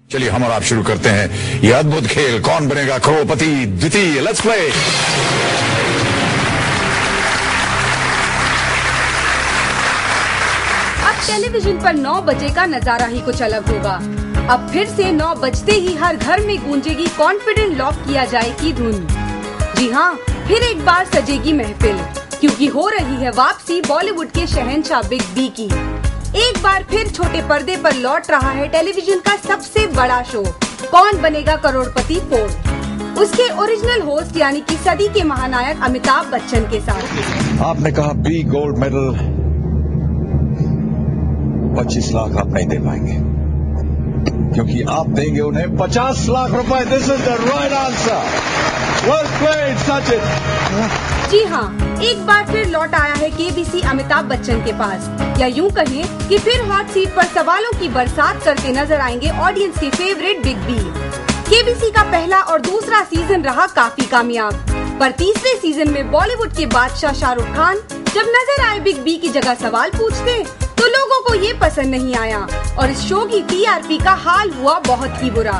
चलिए हम और आप शुरू करते हैं ये अद्भुत खेल, कौन बनेगा करोड़पति द्वितीय। Let's play. अब टेलीविजन पर 9 बजे का नजारा ही कुछ अलग होगा। अब फिर से 9 बजते ही हर घर में गूंजेगी कॉन्फिडेंट लॉक किया जाए की धुन। जी हाँ, फिर एक बार सजेगी महफिल, क्योंकि हो रही है वापसी बॉलीवुड के शहंशाह बिग बी की। एक बार फिर छोटे पर्दे पर लौट रहा है टेलीविजन का सबसे बड़ा शो, कौन बनेगा करोड़पति 4। उसके ओरिजिनल होस्ट यानी कि सदी के महानायक अमिताभ बच्चन के साथ। आपने कहा बी गोल्ड मेडल 25 लाख आप नहीं दे पाएंगे, क्योंकि आप देंगे उन्हें 50 लाख रुपए। This is the right answer. Well played Sachin. जी हाँ, एक बार फिर लौट आया है केबीसी अमिताभ बच्चन के पास, या यूं कहें कि फिर हॉट सीट पर सवालों की बरसात करते नजर आएंगे ऑडियंस के फेवरेट बिग बी। केबीसी का पहला और दूसरा सीजन रहा काफी कामयाब, पर तीसरे सीजन में बॉलीवुड के बादशाह शाहरुख खान जब नजर आए बिग बी की जगह सवाल पूछते तो लोगों को ये पसंद नहीं आया और इस शो की टीआरपी का हाल हुआ बहुत ही बुरा।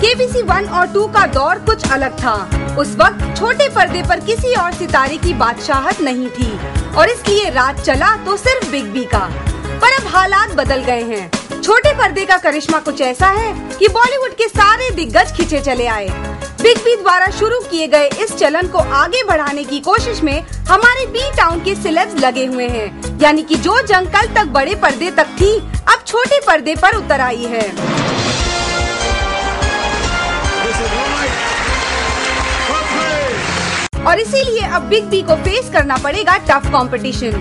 केबीसी 1 और 2 का दौर कुछ अलग था। उस वक्त छोटे पर्दे पर किसी और सितारे की बादशाहत नहीं थी और इसलिए राज चला तो सिर्फ बिग बी का। पर अब हालात बदल गए हैं। छोटे पर्दे का करिश्मा कुछ ऐसा है कि बॉलीवुड के सारे दिग्गज खिंचे चले आए। बिग बी द्वारा शुरू किए गए इस चलन को आगे बढ़ाने की कोशिश में हमारे बी टाउन के सेलेब्स लगे हुए हैं, यानी कि जो जंग कल तक बड़े पर्दे तक थी अब छोटे पर्दे पर उतर आई है। और इसीलिए अब बिग बी को फेस करना पड़ेगा टफ कंपटीशन,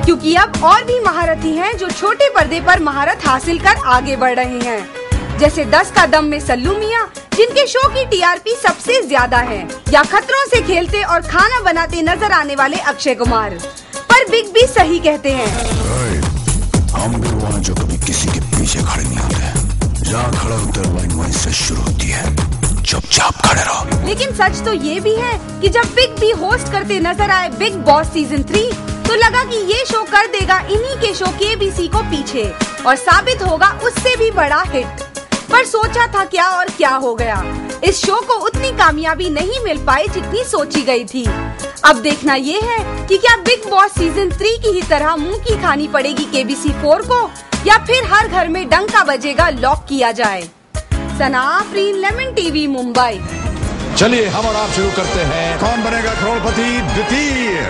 क्योंकि अब और भी महारथी हैं जो छोटे पर्दे पर महारत हासिल कर आगे बढ़ रहे हैं, जैसे 10 का दम में सल्लू मियां, जिनके शो की टीआरपी सबसे ज्यादा है, या खतरों से खेलते और खाना बनाते नजर आने वाले अक्षय कुमार। पर बिग बी सही कहते हैं, हम भी वहाँ जो कभी किसी के पीछे खड़े नहीं होते, जहाँ खड़ा होता है लाइन वहीं से शुरू होती है, चुपचाप खड़े रहो। लेकिन सच तो ये भी है कि जब बिग बी होस्ट करते नजर आए बिग बॉस सीजन 3 तो लगा कि ये शो कर देगा इन्हीं के शो केबीसी को पीछे और साबित होगा उससे भी बड़ा हिट। पर सोचा था क्या और क्या हो गया। इस शो को उतनी कामयाबी नहीं मिल पाई जितनी सोची गई थी। अब देखना ये है कि क्या बिग बॉस सीजन 3 की ही तरह मुंह की खानी पड़ेगी केबीसी 4 को, या फिर हर घर में डंका बजेगा लॉक किया जाए। सना आफरीन, लेमन टीवी, मुंबई। चलिए हम और आप शुरू करते हैं कौन बनेगा करोड़पति द्वितीय।